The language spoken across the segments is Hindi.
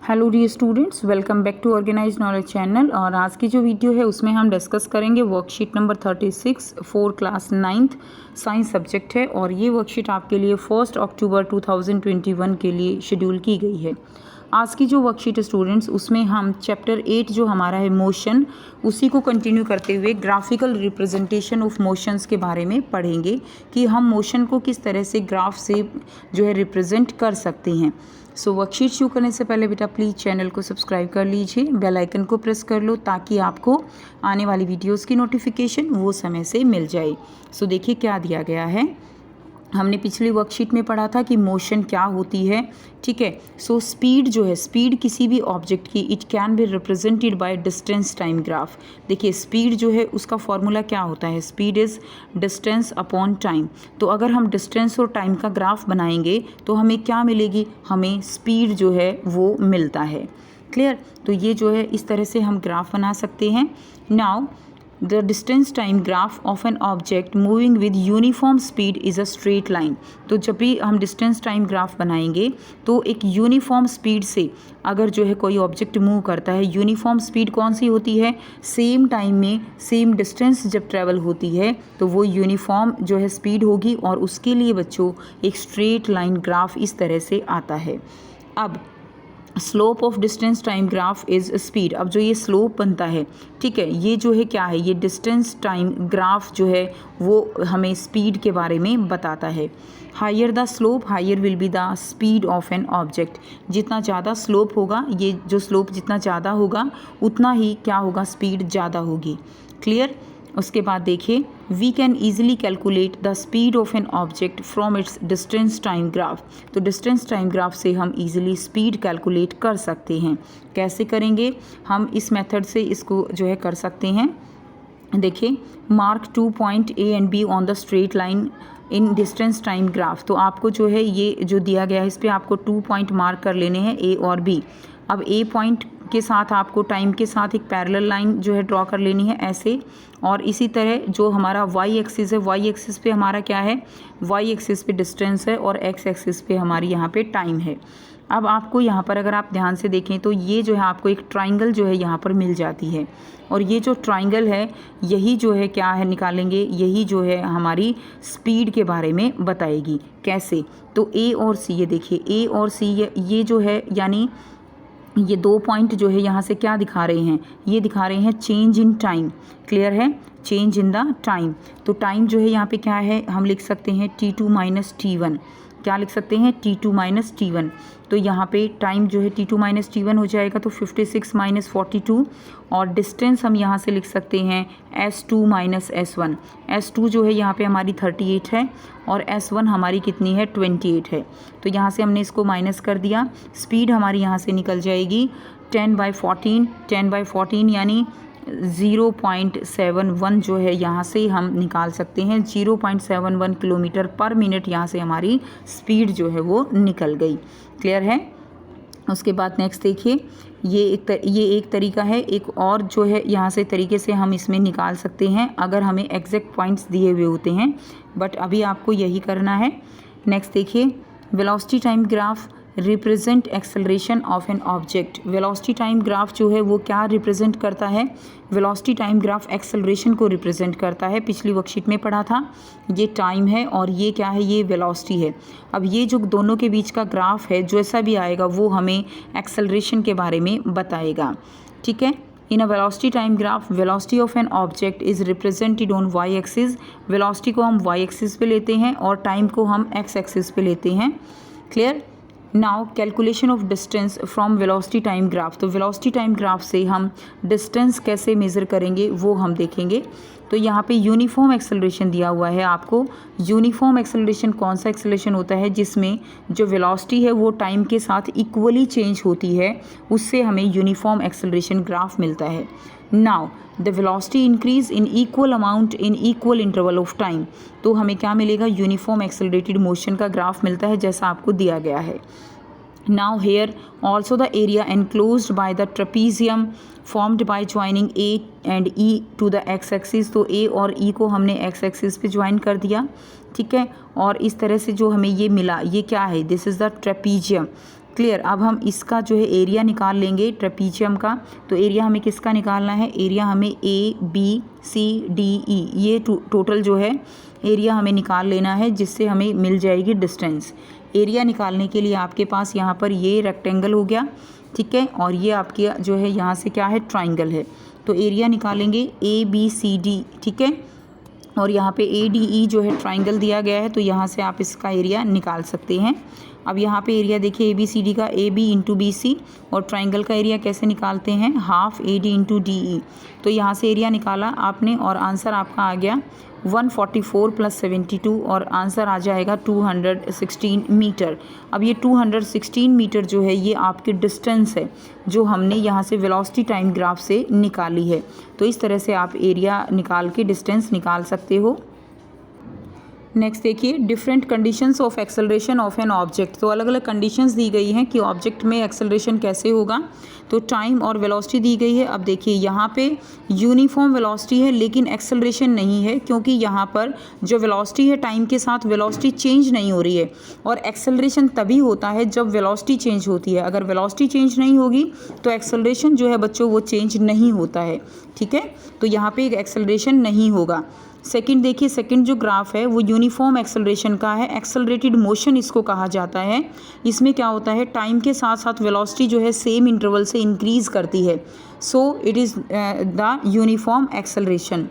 Hello dear students, welcome back to organise knowledge channel. और आज की जो वीडियो है उसमें हम डिस्कस करेंगे worksheet number 36 for class 9th science subject है। और ये वर्कशीट आपके लिए 1 अक्टूबर 2021 के लिए शेड्यूल की गई है। आज की जो वर्कशीट है स्टूडेंट्स, उसमें हम चैप्टर 8 जो हमारा है मोशन, उसी को कंटिन्यू करते हुए ग्राफिकल रिप्रेजेंटेशन ऑफ मोशंस के बारे में पढ़ेंगे कि हम मोशन को किस तरह से ग्राफ से जो है रिप्रेजेंट कर सकते हैं। सो वर्कशीट शुरू करने से पहले बेटा प्लीज़ चैनल को सब्सक्राइब कर लीजिए, बेल आइकन को प्रेस कर लो ताकि आपको आने वाली वीडियोस की नोटिफिकेशन वो समय से मिल जाए। सो देखिए क्या दिया गया है। हमने पिछली वर्कशीट में पढ़ा था कि मोशन क्या होती है, ठीक है। सो स्पीड जो है, स्पीड किसी भी ऑब्जेक्ट की, it can be represented by distance time graph. देखिए स्पीड जो है उसका फॉर्मूला क्या होता है, speed is distance upon time. तो अगर हम डिस्टेंस और टाइम का ग्राफ बनाएंगे तो हमें क्या मिलेगी, हमें स्पीड जो है वो मिलता है। क्लियर। तो ये जो है इस तरह से हम ग्राफ बना सकते हैं। Now The distance time graph of an object moving with uniform speed is a straight line। तो जब भी हम डिस्टेंस टाइम ग्राफ बनाएंगे तो एक यूनिफॉर्म स्पीड से अगर जो है कोई ऑब्जेक्ट मूव करता है, यूनिफॉर्म स्पीड कौन सी होती है, सेम टाइम में सेम डिस्टेंस जब ट्रेवल होती है तो वो यूनिफॉर्म जो है स्पीड होगी। और उसके लिए बच्चों एक स्ट्रेट लाइन ग्राफ इस तरह से आता है। अब slope of distance time graph is speed. अब जो ये स्लोप बनता है, ठीक है, ये जो है क्या है, ये डिस्टेंस टाइम ग्राफ जो है वो हमें स्पीड के बारे में बताता है। Higher the slope higher will be the speed of an object. जितना ज़्यादा स्लोप होगा, ये जो स्लोप जितना ज़्यादा होगा उतना ही क्या होगा, स्पीड ज़्यादा होगी। क्लियर। उसके बाद देखिए, we can easily calculate the speed of an object from its distance time graph. तो डिस्टेंस टाइम ग्राफ से हम ईजिली स्पीड कैलकुलेट कर सकते हैं। कैसे करेंगे, हम इस मेथड से इसको जो है कर सकते हैं। देखिए, mark 2 point A and be on the straight line in distance time graph. तो आपको जो है ये जो दिया गया है इस पर आपको 2 पॉइंट मार्क कर लेने हैं, ए और बी। अब ए पॉइंट के साथ आपको टाइम के साथ एक पैरेलल लाइन जो है ड्रॉ कर लेनी है ऐसे। और इसी तरह जो हमारा वाई एक्सिस है, वाई एक्सिस पे हमारा क्या है, वाई एक्सिस पे डिस्टेंस है और एक्स एक्सिस पे हमारी यहाँ पे टाइम है। अब आपको यहाँ पर अगर आप ध्यान से देखें तो ये जो है आपको एक ट्राइंगल जो है यहाँ पर मिल जाती है। और ये जो ट्राइंगल है यही जो है क्या है निकालेंगे, यही जो है हमारी स्पीड के बारे में बताएगी। कैसे, तो ए और सी, ये देखिए ए और सी ये जो है, यानी ये 2 पॉइंट जो है यहाँ से क्या दिखा रहे हैं, ये दिखा रहे हैं चेंज इन टाइम। क्लियर है, चेंज इन द टाइम। तो टाइम जो है यहाँ पे क्या है, हम लिख सकते हैं T2 माइनस T1। क्या लिख सकते हैं, T2 माइनस T1। तो यहाँ पे टाइम जो है T2 माइनस T1 हो जाएगा, तो 56 माइनस 42। और डिस्टेंस हम यहाँ से लिख सकते हैं S2 माइनस S1। S2 जो है यहाँ पे हमारी 38 है और S1 हमारी कितनी है, 28 है। तो यहाँ से हमने इसको माइनस कर दिया। स्पीड हमारी यहाँ से निकल जाएगी 10/14, 10/14 यानी 0.71 जो है यहाँ से हम निकाल सकते हैं। 0.71 किलोमीटर पर मिनट यहाँ से हमारी स्पीड जो है वो निकल गई। क्लियर है। उसके बाद नेक्स्ट देखिए, ये एक तरीका है। एक और जो है यहाँ से तरीके से हम इसमें निकाल सकते हैं अगर हमें एग्जैक्ट पॉइंट्स दिए हुए होते हैं, बट अभी आपको यही करना है। नेक्स्ट देखिए, velocity time graph represent acceleration of an object. Velocity time graph जो है वो क्या रिप्रेजेंट करता है, वेलोसिटी टाइम ग्राफ एक्सेलरेशन को रिप्रेजेंट करता है। पिछली वर्कशीट में पढ़ा था, ये टाइम है और ये क्या है, ये वेलोसिटी है। अब ये जो दोनों के बीच का ग्राफ है जैसा भी आएगा वो हमें एक्सेलरेशन के बारे में बताएगा। ठीक है। In a velocity time graph, velocity of an object is represented on Y axis. Velocity को हम वाई एक्सिस पे लेते हैं और टाइम को हम एक्स एक्सिस पे लेते हैं। Clear. Now calculation of distance from velocity time graph. तो वेलोसिटी टाइम ग्राफ से हम डिस्टेंस कैसे मेज़र करेंगे वो हम देखेंगे। तो यहाँ पे यूनिफॉर्म एक्सेलरेशन दिया हुआ है आपको। यूनिफॉर्म एक्सेलरेशन कौन सा एक्सेलरेशन होता है, जिसमें जो वेलोसिटी है वो टाइम के साथ इक्वली चेंज होती है, उससे हमें यूनिफॉर्म एक्सेलरेशन ग्राफ मिलता है। Now the velocity increase in equal amount in equal interval of time. तो हमें क्या मिलेगा, यूनिफॉर्म एक्सेलरेटेड मोशन का ग्राफ मिलता है जैसा आपको दिया गया है। Now here also the area enclosed by the trapezium formed by joining A and E to the x axis। तो A और E को हमने x axis पे ज्वाइन कर दिया, ठीक है। और इस तरह से जो हमें ये मिला, ये क्या है, this is the trapezium. Clear. अब हम इसका जो है एरिया निकाल लेंगे ट्रेपीजियम का। तो एरिया हमें किसका निकालना है, एरिया हमें ABCDE ये टोटल जो है एरिया हमें निकाल लेना है, जिससे हमें मिल जाएगी डिस्टेंस। एरिया निकालने के लिए आपके पास यहाँ पर ये रेक्टेंगल हो गया, ठीक है, और ये आपके जो है यहाँ से क्या है, ट्राइंगल है। तो एरिया निकालेंगे ABCD, ठीक है, और यहाँ पे ADE जो है ट्राइंगल दिया गया है, तो यहाँ से आप इसका एरिया निकाल सकते हैं। अब यहाँ पे एरिया देखिए ABCD का AB इंटू BC, और ट्राइंगल का एरिया कैसे निकालते हैं, हाफ AD इंटू DE। तो यहाँ से एरिया निकाला आपने और आंसर आपका आ गया 144 + 72, और आंसर आ जाएगा 216 मीटर। अब ये 216 मीटर जो है ये आपकी डिस्टेंस है जो हमने यहाँ से वेलोसिटी टाइम ग्राफ से निकाली है। तो इस तरह से आप एरिया निकाल के डिस्टेंस निकाल सकते हो। नेक्स्ट देखिए, different conditions of acceleration of an object. तो अलग अलग कंडीशंस दी गई हैं कि ऑब्जेक्ट में एक्सेलरेशन कैसे होगा। तो टाइम और वेलोसिटी दी गई है। अब देखिए यहाँ पे यूनिफॉर्म वेलोसिटी है लेकिन एक्सेलरेशन नहीं है, क्योंकि यहाँ पर जो वेलोसिटी है टाइम के साथ वेलोसिटी चेंज नहीं हो रही है, और एक्सेलरेशन तभी होता है जब वेलोसिटी चेंज होती है। अगर वेलोसिटी चेंज नहीं होगी तो एक्सेलरेशन जो है बच्चों वो चेंज नहीं होता है, ठीक है। तो यहाँ पे एक्सेलरेशन नहीं होगा। सेकंड देखिए, सेकंड जो ग्राफ है वो यूनिफॉर्म एक्सेलरेशन का है, एक्सेलरेटेड मोशन इसको कहा जाता है। इसमें क्या होता है, टाइम के साथ साथ वेलोसिटी जो है सेम इंटरवल से इंक्रीज़ करती है। So it is the uniform acceleration.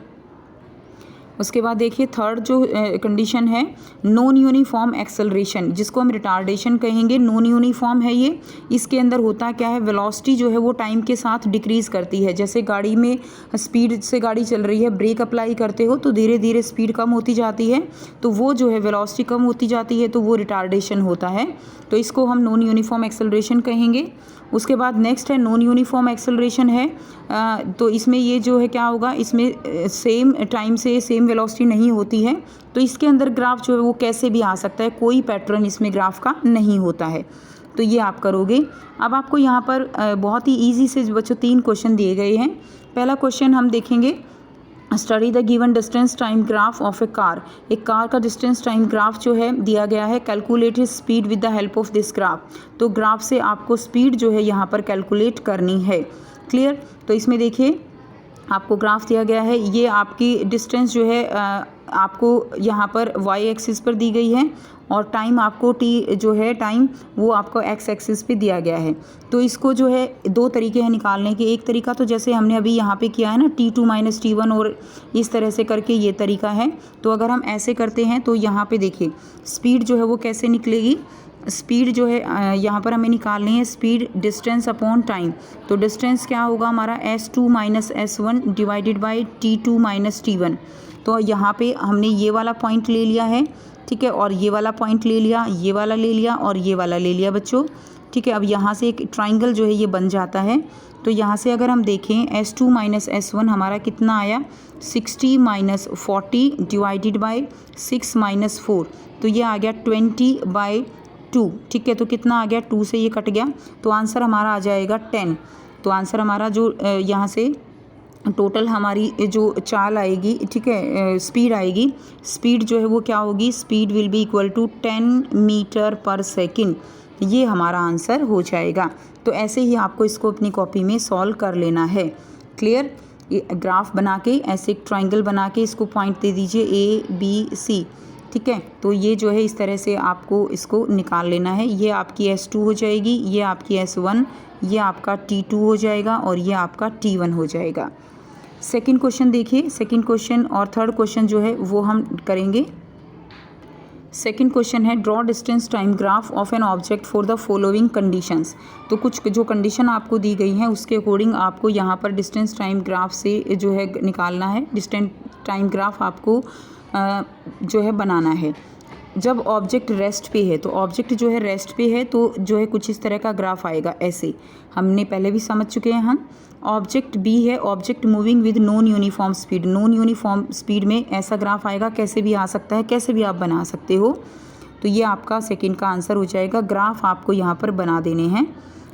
उसके बाद देखिए थर्ड जो कंडीशन है, नॉन यूनिफॉर्म एक्सेलरेशन, जिसको हम रिटार्डेशन कहेंगे। नॉन यूनिफॉर्म है ये। इसके अंदर होता क्या है, वेलोसिटी जो है वो टाइम के साथ डिक्रीज़ करती है। जैसे गाड़ी में स्पीड से गाड़ी चल रही है, ब्रेक अप्लाई करते हो तो धीरे धीरे स्पीड कम होती जाती है, तो वो जो है वेलोसिटी कम होती जाती है, तो वो रिटार्डेशन होता है। तो इसको हम नॉन यूनिफॉर्म एक्सेलरेशन कहेंगे। उसके बाद नेक्स्ट है नॉन यूनिफॉर्म एक्सेलरेशन है। तो इसमें ये जो है क्या होगा, इसमें सेम टाइम से सेम वेलोसिटी नहीं होती है, तो इसके अंदर ग्राफ जो है वो कैसे भी आ सकता है, कोई पैटर्न इसमें ग्राफ का नहीं होता है। तो ये आप करोगे। अब आपको यहाँ पर बहुत ही ईजी से बच्चों 3 क्वेश्चन दिए गए हैं। पहला क्वेश्चन हम देखेंगे, study the given distance time graph of A car. एक कार का डिस्टेंस टाइम ग्राफ जो है दिया गया है। Calculate his speed with the help of this graph. तो ग्राफ से आपको स्पीड जो है यहाँ पर कैलकुलेट करनी है। क्लियर। तो इसमें देखिए आपको ग्राफ दिया गया है, ये आपकी डिस्टेंस जो है आपको यहाँ पर y एक्सिस पर दी गई है, और टाइम आपको t जो है टाइम वो आपको x एक्सिस पे दिया गया है। तो इसको जो है 2 तरीके हैं निकालने के। एक तरीका तो जैसे हमने अभी यहाँ पे किया है ना, t2 - t1, और इस तरह से करके ये तरीका है। तो अगर हम ऐसे करते हैं तो यहाँ पे देखिए स्पीड जो है वो कैसे निकलेगी। स्पीड जो है यहाँ पर हमें निकालनी है स्पीड डिस्टेंस अपॉन टाइम। तो डिस्टेंस क्या होगा हमारा, s2 - s1 divided by t2 - t1। तो यहाँ पे हमने ये वाला पॉइंट ले लिया है, ठीक है, और ये वाला पॉइंट ले लिया, ये वाला ले लिया, और ये वाला ले लिया बच्चों, ठीक है। अब यहाँ से एक ट्राइंगल जो है ये बन जाता है। तो यहाँ से अगर हम देखें s2 - s1 हमारा कितना आया, 60 - 40 डिवाइडेड बाई 6 - 4, तो ये आ गया 20/2, ठीक है। तो कितना आ गया, 2 से ये कट गया, तो आंसर हमारा आ जाएगा 10। तो आंसर हमारा जो यहाँ से टोटल हमारी जो चाल आएगी, ठीक है, स्पीड आएगी, स्पीड जो है वो क्या होगी, speed will be equal to 10 metre per second. ये हमारा आंसर हो जाएगा। तो ऐसे ही आपको इसको अपनी कॉपी में सॉल्व कर लेना है। क्लियर। ग्राफ बना के ऐसे एक ट्राइंगल बना के इसको पॉइंट दे दीजिए ABC, ठीक है। तो ये जो है इस तरह से आपको इसको निकाल लेना है। ये आपकी S2 हो जाएगी, ये आपकी S1, ये आपका T2 हो जाएगा, और ये आपका T1 हो जाएगा। सेकंड क्वेश्चन देखिए, सेकंड क्वेश्चन और थर्ड क्वेश्चन जो है वो हम करेंगे। सेकंड क्वेश्चन है, draw distance time graph of an object for the following conditions. तो कुछ जो कंडीशन आपको दी गई हैं उसके अकॉर्डिंग आपको यहाँ पर डिस्टेंस टाइम ग्राफ से जो है निकालना है। डिस्टेंस टाइम ग्राफ आपको जो है बनाना है। जब ऑब्जेक्ट रेस्ट पे है, तो ऑब्जेक्ट जो है रेस्ट पे है तो जो है कुछ इस तरह का ग्राफ आएगा, ऐसे हमने पहले भी समझ चुके हैं हम। ऑब्जेक्ट बी है, object moving with non uniform speed. Non uniform speed में ऐसा ग्राफ आएगा, कैसे भी आ सकता है, कैसे भी आप बना सकते हो। तो ये आपका सेकंड का आंसर हो जाएगा। ग्राफ आपको यहाँ पर बना देने हैं।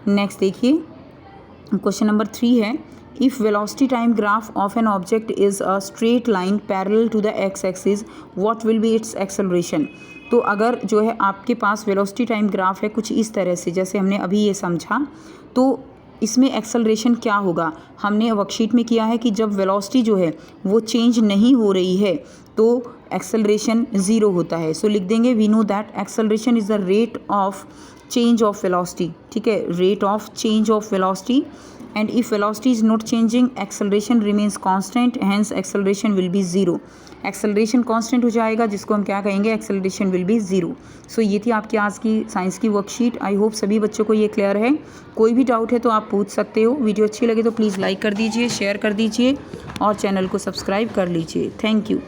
नेक्स्ट देखिए क्वेश्चन नंबर 3 है, if velocity time graph of an object is a straight line parallel to the x-axis, what will be its acceleration। तो अगर जो है आपके पास वेलोसिटी टाइम ग्राफ है कुछ इस तरह से, जैसे हमने अभी ये समझा, तो इसमें एक्सेलरेशन क्या होगा, हमने वर्कशीट में किया है कि जब वेलोसिटी जो है वो चेंज नहीं हो रही है तो एक्सेलरेशन ज़ीरो होता है। सो लिख देंगे we know that acceleration is the rate of change of velocity, ठीक है, rate of change of velocity, and if velocity is not changing acceleration remains constant, hence acceleration will be zero. Acceleration constant हो जाएगा जिसको हम क्या कहेंगे, acceleration will be zero. So ये थी आपकी आज की साइंस की वर्कशीट। आई होप सभी बच्चों को ये क्लियर है। कोई भी डाउट है तो आप पूछ सकते हो। वीडियो अच्छी लगे तो प्लीज़ लाइक कर दीजिए, शेयर कर दीजिए और चैनल को सब्सक्राइब कर लीजिए। Thank you.